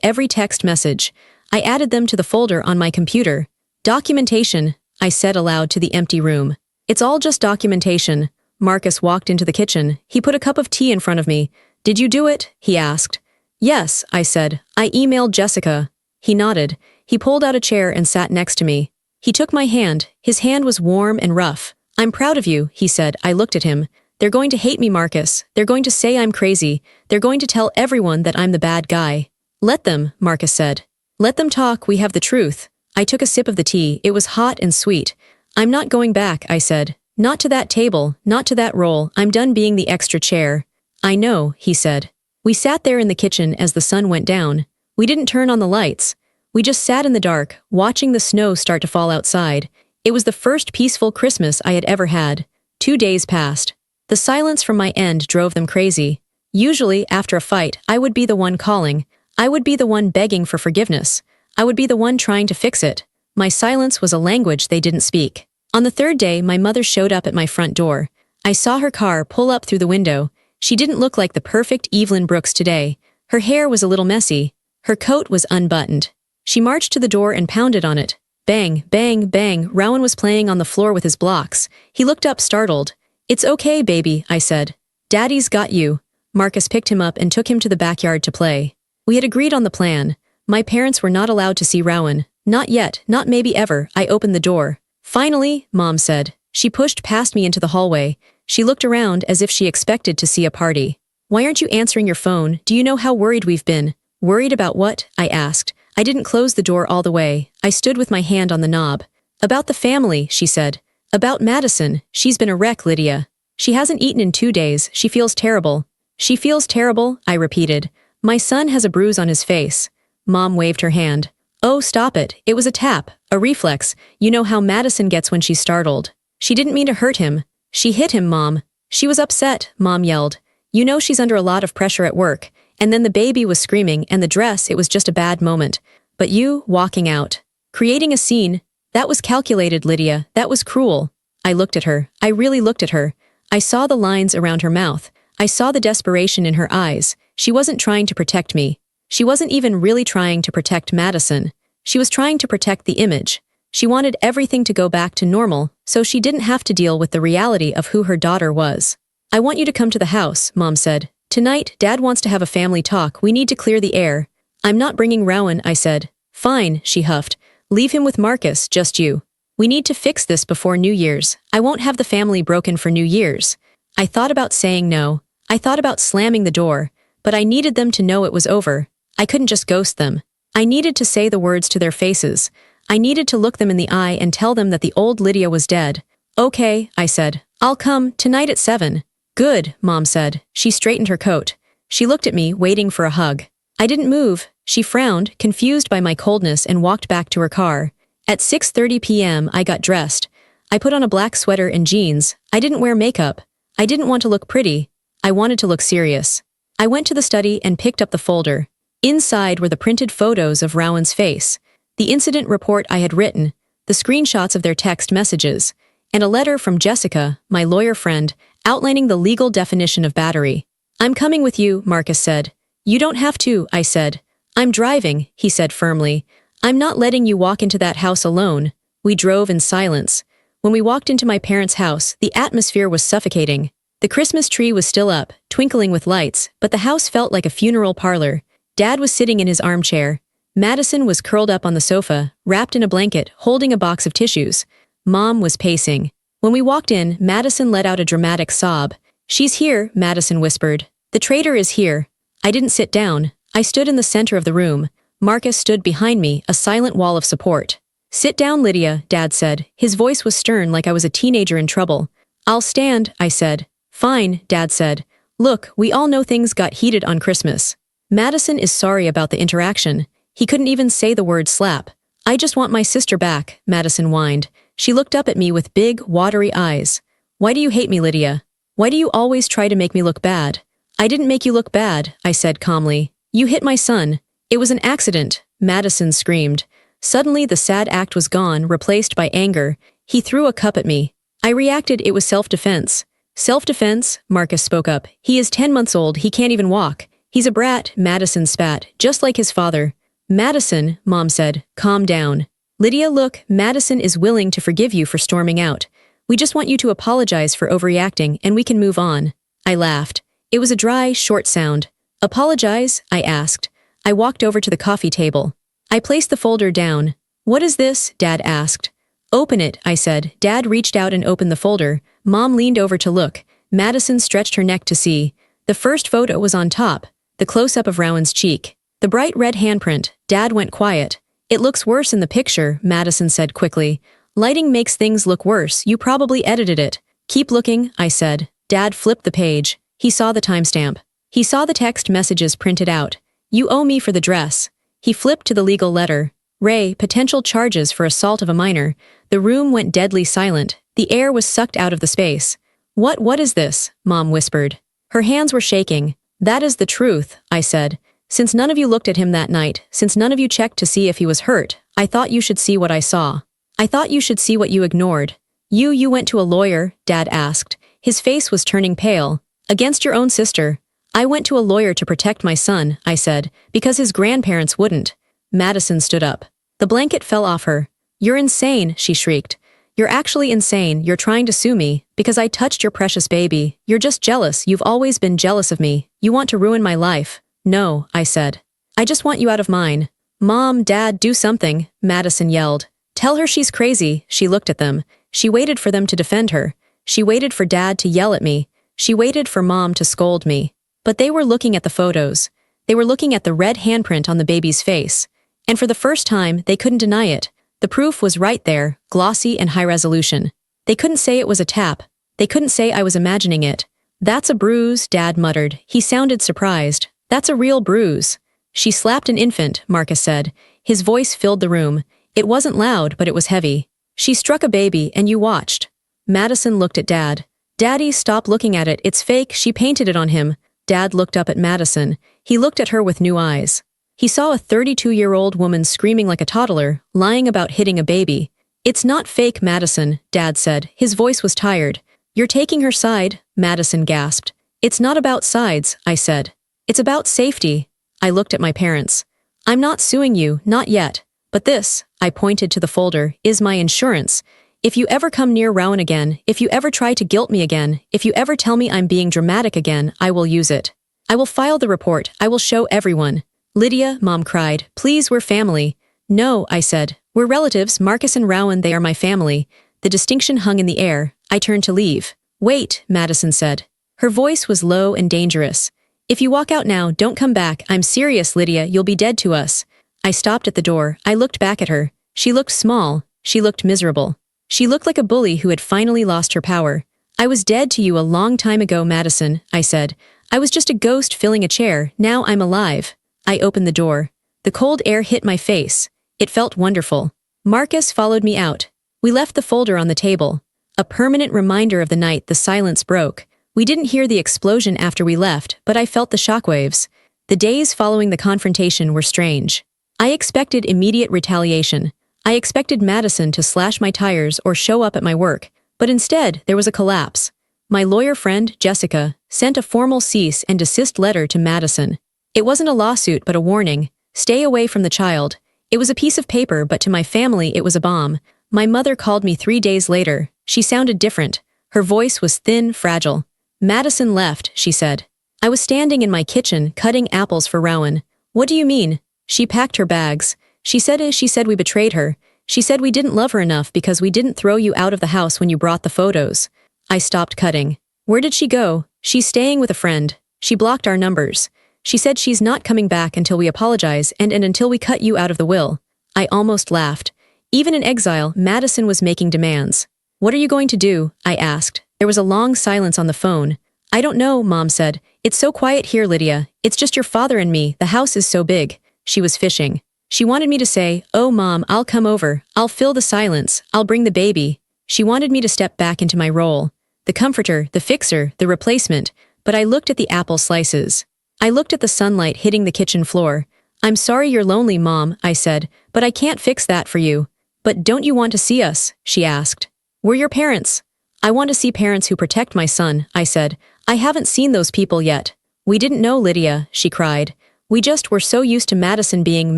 every text message. I added them to the folder on my computer. Documentation, I said aloud to the empty room. It's all just documentation. Marcus walked into the kitchen. He put a cup of tea in front of me. Did you do it? He asked. Yes, I said. I emailed Jessica. He nodded. He pulled out a chair and sat next to me. He took my hand. His hand was warm and rough. I'm proud of you, he said. I looked at him. They're going to hate me, Marcus. They're going to say I'm crazy. They're going to tell everyone that I'm the bad guy. Let them, Marcus said. Let them talk, we have the truth. I took a sip of the tea. It was hot and sweet. I'm not going back, I said. Not to that table, not to that role. I'm done being the extra chair. I know, he said. We sat there in the kitchen as the sun went down. We didn't turn on the lights. We just sat in the dark, watching the snow start to fall outside. It was the first peaceful Christmas I had ever had. 2 days passed. The silence from my end drove them crazy. Usually, after a fight, I would be the one calling. I would be the one begging for forgiveness. I would be the one trying to fix it. My silence was a language they didn't speak. On the third day, my mother showed up at my front door. I saw her car pull up through the window. She didn't look like the perfect Evelyn Brooks today. Her hair was a little messy. Her coat was unbuttoned. She marched to the door and pounded on it. Bang, bang, bang. Rowan was playing on the floor with his blocks. He looked up startled. It's okay, baby, I said. Daddy's got you. Marcus picked him up and took him to the backyard to play. We had agreed on the plan. My parents were not allowed to see Rowan. Not yet, not maybe ever. I opened the door. Finally, Mom said. She pushed past me into the hallway. She looked around as if she expected to see a party. Why aren't you answering your phone? Do you know how worried we've been? Worried about what? I asked. I didn't close the door all the way. I stood with my hand on the knob. About the family, she said. About Madison. She's been a wreck, Lydia. She hasn't eaten in 2 days. She feels terrible. She feels terrible, I repeated. My son has a bruise on his face. Mom waved her hand. Oh, stop it. It was a tap, a reflex. You know how Madison gets when she's startled. She didn't mean to hurt him. She hit him, Mom. She was upset, Mom yelled. You know she's under a lot of pressure at work. And then the baby was screaming, and the dress, it was just a bad moment. But you, walking out, creating a scene, that was calculated, Lydia. That was cruel. I looked at her. I really looked at her. I saw the lines around her mouth. I saw the desperation in her eyes. She wasn't trying to protect me. She wasn't even really trying to protect Madison. She was trying to protect the image. She wanted everything to go back to normal, so she didn't have to deal with the reality of who her daughter was. I want you to come to the house, Mom said. Tonight, Dad wants to have a family talk. We need to clear the air. I'm not bringing Rowan, I said. Fine, she huffed. Leave him with Marcus, just you. We need to fix this before New Year's. I won't have the family broken for New Year's. I thought about saying no. I thought about slamming the door, but I needed them to know it was over. I couldn't just ghost them. I needed to say the words to their faces. I needed to look them in the eye and tell them that the old Lydia was dead. Okay, I said. I'll come, tonight at 7. Good, Mom said. She straightened her coat. She looked at me, waiting for a hug. I didn't move. She frowned, confused by my coldness, and walked back to her car. At 6:30 p.m., I got dressed. I put on a black sweater and jeans. I didn't wear makeup. I didn't want to look pretty. I wanted to look serious. I went to the study and picked up the folder. Inside were the printed photos of Rowan's face, the incident report I had written, the screenshots of their text messages, and a letter from Jessica, my lawyer friend, outlining the legal definition of battery. I'm coming with you, Marcus said. You don't have to, I said. I'm driving, he said firmly. I'm not letting you walk into that house alone. We drove in silence. When we walked into my parents' house, the atmosphere was suffocating. The Christmas tree was still up, twinkling with lights, but the house felt like a funeral parlor. Dad was sitting in his armchair. Madison was curled up on the sofa, wrapped in a blanket, holding a box of tissues. Mom was pacing. When we walked in, Madison let out a dramatic sob. She's here, Madison whispered. The traitor is here. I didn't sit down. I stood in the center of the room. Marcus stood behind me, a silent wall of support. Sit down, Lydia, Dad said. His voice was stern, like I was a teenager in trouble. I'll stand, I said. Fine, Dad said. Look, we all know things got heated on Christmas. Madison is sorry about the interaction. He couldn't even say the word slap. I just want my sister back, Madison whined. She looked up at me with big, watery eyes. Why do you hate me, Lydia? Why do you always try to make me look bad? I didn't make you look bad, I said calmly. You hit my son. It was an accident, Madison screamed. Suddenly the sad act was gone, replaced by anger. He threw a cup at me. I reacted. It was self-defense. Self-defense, Marcus spoke up. He is 10 months old, he can't even walk. He's a brat, Madison spat, just like his father. Madison, Mom said, calm down. Lydia, look, Madison is willing to forgive you for storming out. We just want you to apologize for overreacting and we can move on. I laughed. It was a dry, short sound. Apologize? I asked. I walked over to the coffee table. I placed the folder down. What is this? Dad asked. Open it, I said. Dad reached out and opened the folder. Mom leaned over to look. Madison stretched her neck to see. The first photo was on top, the close-up of Rowan's cheek. The bright red handprint. Dad went quiet. It looks worse in the picture, Madison said quickly. Lighting makes things look worse, you probably edited it. Keep looking, I said. Dad flipped the page. He saw the timestamp. He saw the text messages printed out. You owe me for the dress. He flipped to the legal letter. Ray, potential charges for assault of a minor. The room went deadly silent. The air was sucked out of the space. What is this? Mom whispered. Her hands were shaking. That is the truth, I said. Since none of you looked at him that night, since none of you checked to see if he was hurt, I thought you should see what I saw. I thought you should see what you ignored. You went to a lawyer, Dad asked. His face was turning pale. Against your own sister. I went to a lawyer to protect my son, I said, because his grandparents wouldn't. Madison stood up. The blanket fell off her. You're insane, she shrieked. You're actually insane, you're trying to sue me, because I touched your precious baby. You're just jealous, you've always been jealous of me. You want to ruin my life. No, I said. I just want you out of mine. Mom, Dad, do something, Madison yelled. Tell her she's crazy, she looked at them. She waited for them to defend her. She waited for Dad to yell at me. She waited for Mom to scold me. But they were looking at the photos. They were looking at the red handprint on the baby's face. And for the first time, they couldn't deny it. The proof was right there, glossy and high resolution. They couldn't say it was a tap. They couldn't say I was imagining it. That's a bruise, Dad muttered. He sounded surprised. That's a real bruise. She slapped an infant, Marcus said. His voice filled the room. It wasn't loud, but it was heavy. She struck a baby, and you watched. Madison looked at Dad. Daddy, stop looking at it. It's fake. She painted it on him. Dad looked up at Madison. He looked at her with new eyes. He saw a 32-year-old woman screaming like a toddler, lying about hitting a baby. It's not fake, Madison, Dad said. His voice was tired. You're taking her side, Madison gasped. It's not about sides, I said. It's about safety. I looked at my parents. I'm not suing you, not yet. But this, I pointed to the folder, is my insurance. If you ever come near Rowan again, if you ever try to guilt me again, if you ever tell me I'm being dramatic again, I will use it. I will file the report. I will show everyone. Lydia, Mom cried, please, we're family. No, I said. We're relatives, Marcus and Rowan, they are my family. The distinction hung in the air. I turned to leave. Wait, Madison said. Her voice was low and dangerous. If you walk out now, don't come back. I'm serious, Lydia, you'll be dead to us. I stopped at the door. I looked back at her. She looked small. She looked miserable. She looked like a bully who had finally lost her power. I was dead to you a long time ago, Madison, I said. I was just a ghost filling a chair. Now I'm alive. I opened the door. The cold air hit my face. It felt wonderful. Marcus followed me out. We left the folder on the table. A permanent reminder of the night the silence broke. We didn't hear the explosion after we left, but I felt the shockwaves. The days following the confrontation were strange. I expected immediate retaliation. I expected Madison to slash my tires or show up at my work, but instead there was a collapse. My lawyer friend, Jessica, sent a formal cease and desist letter to Madison. It wasn't a lawsuit but a warning. Stay away from the child. It was a piece of paper, but to my family it was a bomb. My mother called me 3 days later. She sounded different. Her voice was thin, fragile. Madison left, she said. I was standing in my kitchen, cutting apples for Rowan. What do you mean? She packed her bags. She said we betrayed her. She said we didn't love her enough because we didn't throw you out of the house when you brought the photos. I stopped cutting. Where did she go? She's staying with a friend. She blocked our numbers. She said she's not coming back until we apologize and until we cut you out of the will. I almost laughed. Even in exile, Madison was making demands. What are you going to do? I asked. There was a long silence on the phone. I don't know, Mom said. It's so quiet here, Lydia. It's just your father and me. The house is so big. She was fishing. She wanted me to say, oh, Mom, I'll come over. I'll fill the silence. I'll bring the baby. She wanted me to step back into my role. The comforter, the fixer, the replacement. But I looked at the apple slices. I looked at the sunlight hitting the kitchen floor. I'm sorry you're lonely, Mom, I said, but I can't fix that for you. But don't you want to see us? She asked. We're your parents. I want to see parents who protect my son, I said. I haven't seen those people yet. We didn't know, Lydia, she cried. We just were so used to Madison being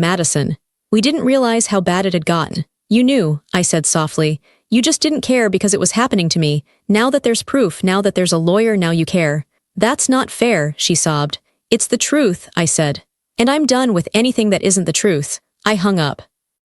Madison. We didn't realize how bad it had gotten. You knew, I said softly. You just didn't care because it was happening to me. Now that there's proof, now that there's a lawyer, now you care. That's not fair, she sobbed. It's the truth, I said. And I'm done with anything that isn't the truth. I hung up.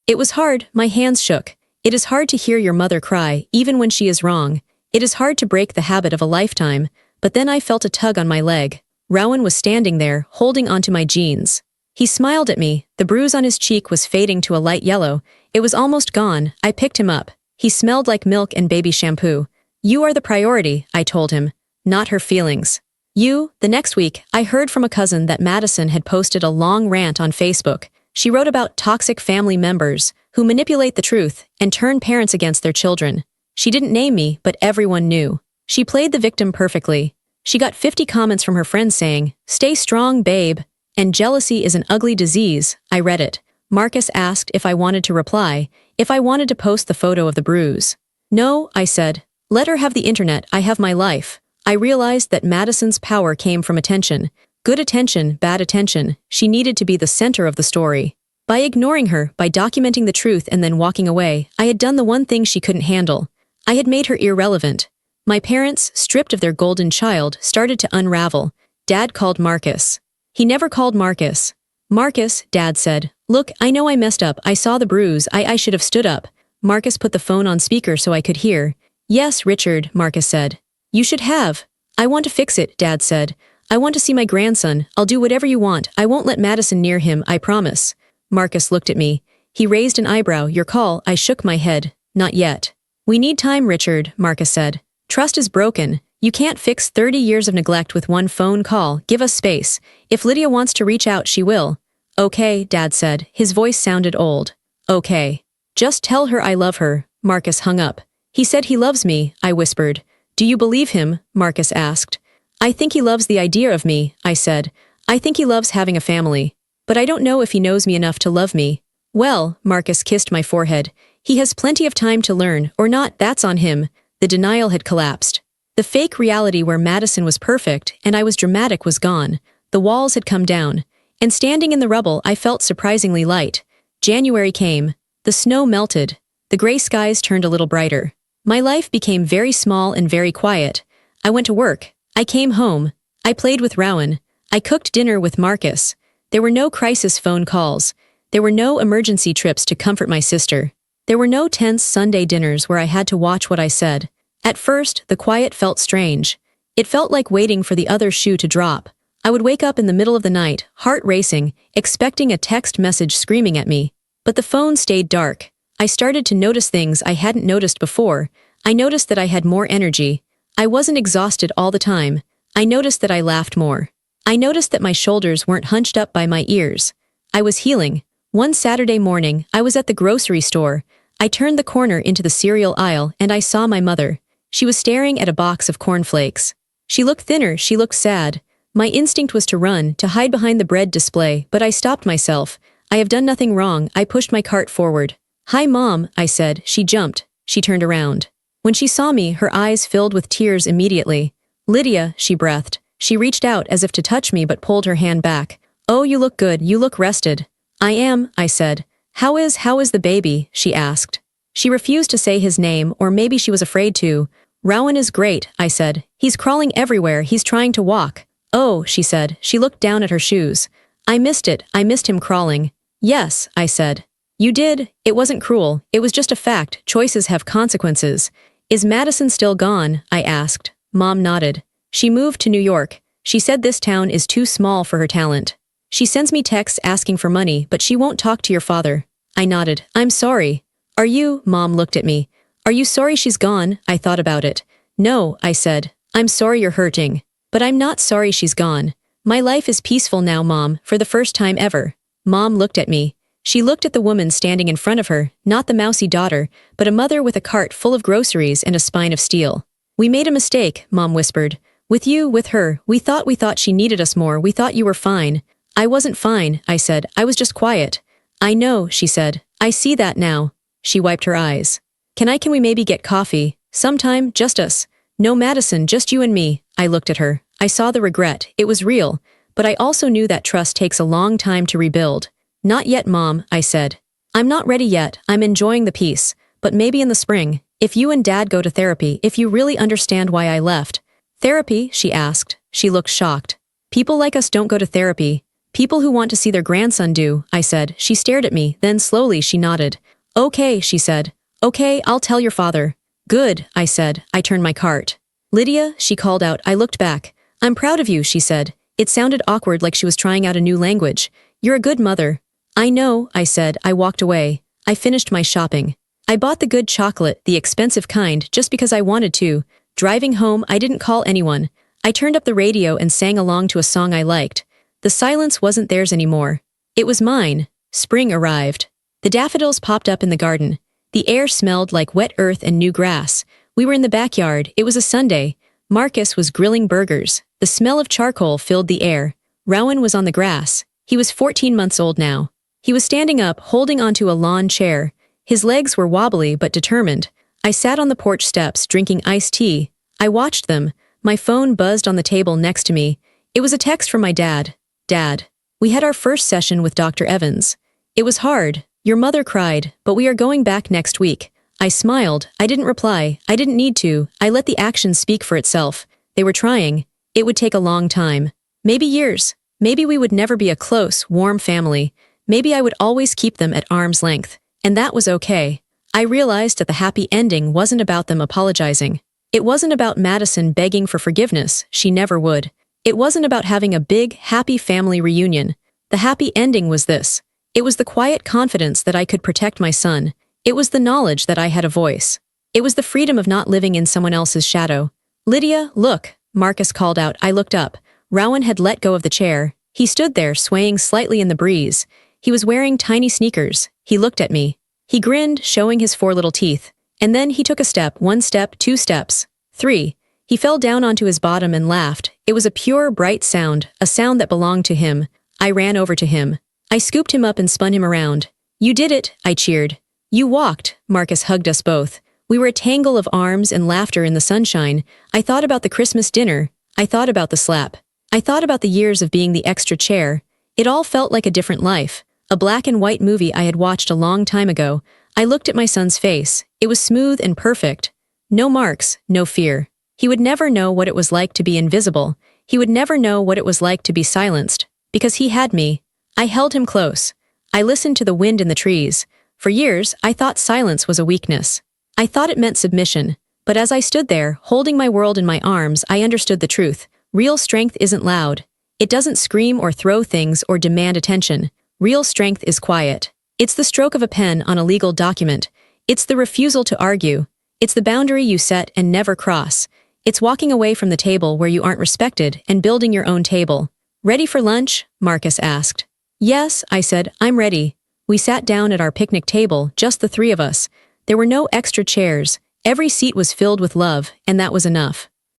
It was hard, my hands shook. It is hard to hear your mother cry, even when she is wrong. It is hard to break the habit of a lifetime. But then I felt a tug on my leg. Rowan was standing there, holding onto my jeans. He smiled at me. The bruise on his cheek was fading to a light yellow. It was almost gone. I picked him up. He smelled like milk and baby shampoo. You are the priority, I told him. Not her feelings. The next week, I heard from a cousin that Madison had posted a long rant on Facebook. She wrote about toxic family members who manipulate the truth and turn parents against their children. She didn't name me, but everyone knew. She played the victim perfectly. She got 50 comments from her friends saying, "Stay strong, babe," and "Jealousy is an ugly disease." I read it. Marcus asked if I wanted to reply, if I wanted to post the photo of the bruise. No, I said. Let her have the internet, I have my life. I realized that Madison's power came from attention. Good attention, bad attention. She needed to be the center of the story. By ignoring her, by documenting the truth and then walking away, I had done the one thing she couldn't handle. I had made her irrelevant. My parents, stripped of their golden child, started to unravel. Dad called Marcus. He never called Marcus. Marcus, Dad said. Look, I know I messed up. I saw the bruise. I should have stood up. Marcus put the phone on speaker so I could hear. Yes, Richard, Marcus said. You should have. I want to fix it, Dad said. I want to see my grandson. I'll do whatever you want. I won't let Madison near him, I promise. Marcus looked at me. He raised an eyebrow. Your call. I shook my head. Not yet. We need time, Richard, Marcus said. Trust is broken. You can't fix 30 years of neglect with one phone call. Give us space. If Lydia wants to reach out, she will. Okay, Dad said. His voice sounded old. Okay. Just tell her I love her. Marcus hung up. He said he loves me, I whispered. Do you believe him? Marcus asked. I think he loves the idea of me, I said. I think he loves having a family. But I don't know if he knows me enough to love me. Well, Marcus kissed my forehead. He has plenty of time to learn, or not, that's on him. The denial had collapsed. The fake reality where Madison was perfect and I was dramatic was gone. The walls had come down. And standing in the rubble, I felt surprisingly light. January came. The snow melted. The gray skies turned a little brighter. My life became very small and very quiet. I went to work. I came home. I played with Rowan. I cooked dinner with Marcus. There were no crisis phone calls. There were no emergency trips to comfort my sister. There were no tense Sunday dinners where I had to watch what I said. At first, the quiet felt strange. It felt like waiting for the other shoe to drop. I would wake up in the middle of the night, heart racing, expecting a text message screaming at me. But the phone stayed dark. I started to notice things I hadn't noticed before. I noticed that I had more energy. I wasn't exhausted all the time. I noticed that I laughed more. I noticed that my shoulders weren't hunched up by my ears. I was healing. One Saturday morning, I was at the grocery store. I turned the corner into the cereal aisle and I saw my mother. She was staring at a box of cornflakes. She looked thinner, she looked sad. My instinct was to run, to hide behind the bread display, but I stopped myself. I have done nothing wrong. I pushed my cart forward. Hi, Mom, I said. She jumped. She turned around. When she saw me, her eyes filled with tears immediately. Lydia, she breathed. She reached out as if to touch me but pulled her hand back. Oh, you look good. You look rested. I am, I said. How is the baby? She asked. She refused to say his name, or maybe she was afraid to. Rowan is great, I said. He's crawling everywhere. He's trying to walk. Oh, she said. She looked down at her shoes. I missed it. I missed him crawling. Yes, I said. You did. It wasn't cruel. It was just a fact. Choices have consequences. Is Madison still gone? I asked. Mom nodded. She moved to New York. She said this town is too small for her talent. She sends me texts asking for money, but she won't talk to your father. I nodded. I'm sorry. Are you? Mom looked at me. Are you sorry she's gone? I thought about it. No, I said. I'm sorry you're hurting. But I'm not sorry she's gone. My life is peaceful now, Mom, for the first time ever. Mom looked at me. She looked at the woman standing in front of her, not the mousy daughter, but a mother with a cart full of groceries and a spine of steel. We made a mistake, Mom whispered. With you, with her, we thought she needed us more. We thought you were fine. I wasn't fine, I said. I was just quiet. I know, she said. I see that now. She wiped her eyes. Can we maybe get coffee? Sometime, just us. No Madison, just you and me. I looked at her. I saw the regret. It was real. But I also knew that trust takes a long time to rebuild. Not yet, Mom, I said. I'm not ready yet. I'm enjoying the peace. But maybe in the spring, if you and Dad go to therapy, if you really understand why I left. Therapy? She asked. She looked shocked. People like us don't go to therapy. People who want to see their grandson do, I said. She stared at me, then slowly she nodded. Okay, she said. Okay, I'll tell your father. Good, I said. I turned my cart. Lydia, she called out. I looked back. I'm proud of you, she said. It sounded awkward, like she was trying out a new language. You're a good mother. I know, I said. I walked away. I finished my shopping. I bought the good chocolate, the expensive kind, just because I wanted to. Driving home, I didn't call anyone. I turned up the radio and sang along to a song I liked. The silence wasn't theirs anymore. It was mine. Spring arrived. The daffodils popped up in the garden. The air smelled like wet earth and new grass. We were in the backyard. It was a Sunday. Marcus was grilling burgers. The smell of charcoal filled the air. Rowan was on the grass. He was 14 months old now. He was standing up, holding onto a lawn chair. His legs were wobbly but determined. I sat on the porch steps, drinking iced tea. I watched them. My phone buzzed on the table next to me. It was a text from my dad. Dad, we had our first session with Dr. Evans. It was hard. Your mother cried, but we are going back next week. I smiled. I didn't reply. I didn't need to. I let the action speak for itself. They were trying. It would take a long time. Maybe years. Maybe we would never be a close, warm family. Maybe I would always keep them at arm's length. And that was okay. I realized that the happy ending wasn't about them apologizing. It wasn't about Madison begging for forgiveness. She never would. It wasn't about having a big, happy family reunion. The happy ending was this. It was the quiet confidence that I could protect my son. It was the knowledge that I had a voice. It was the freedom of not living in someone else's shadow. Lydia, look, Marcus called out. I looked up. Rowan had let go of the chair. He stood there, swaying slightly in the breeze. He was wearing tiny sneakers. He looked at me. He grinned, showing his 4 little teeth. And then he took a step, 1 step, 2 steps, 3. He fell down onto his bottom and laughed. It was a pure, bright sound, a sound that belonged to him. I ran over to him. I scooped him up and spun him around. You did it, I cheered. You walked. Marcus hugged us both. We were a tangle of arms and laughter in the sunshine. I thought about the Christmas dinner. I thought about the slap. I thought about the years of being the extra chair. It all felt like a different life. A black and white movie I had watched a long time ago. I looked at my son's face. It was smooth and perfect. No marks, no fear. He would never know what it was like to be invisible. He would never know what it was like to be silenced. Because he had me. I held him close. I listened to the wind in the trees. For years, I thought silence was a weakness. I thought it meant submission. But as I stood there, holding my world in my arms, I understood the truth. Real strength isn't loud. It doesn't scream or throw things or demand attention. Real strength is quiet. It's the stroke of a pen on a legal document. It's the refusal to argue. It's the boundary you set and never cross. It's walking away from the table where you aren't respected and building your own table. Ready for lunch? Marcus asked. Yes, I said, I'm ready. We sat down at our picnic table, just the 3 of us. There were no extra chairs. Every seat was filled with love, and that was enough.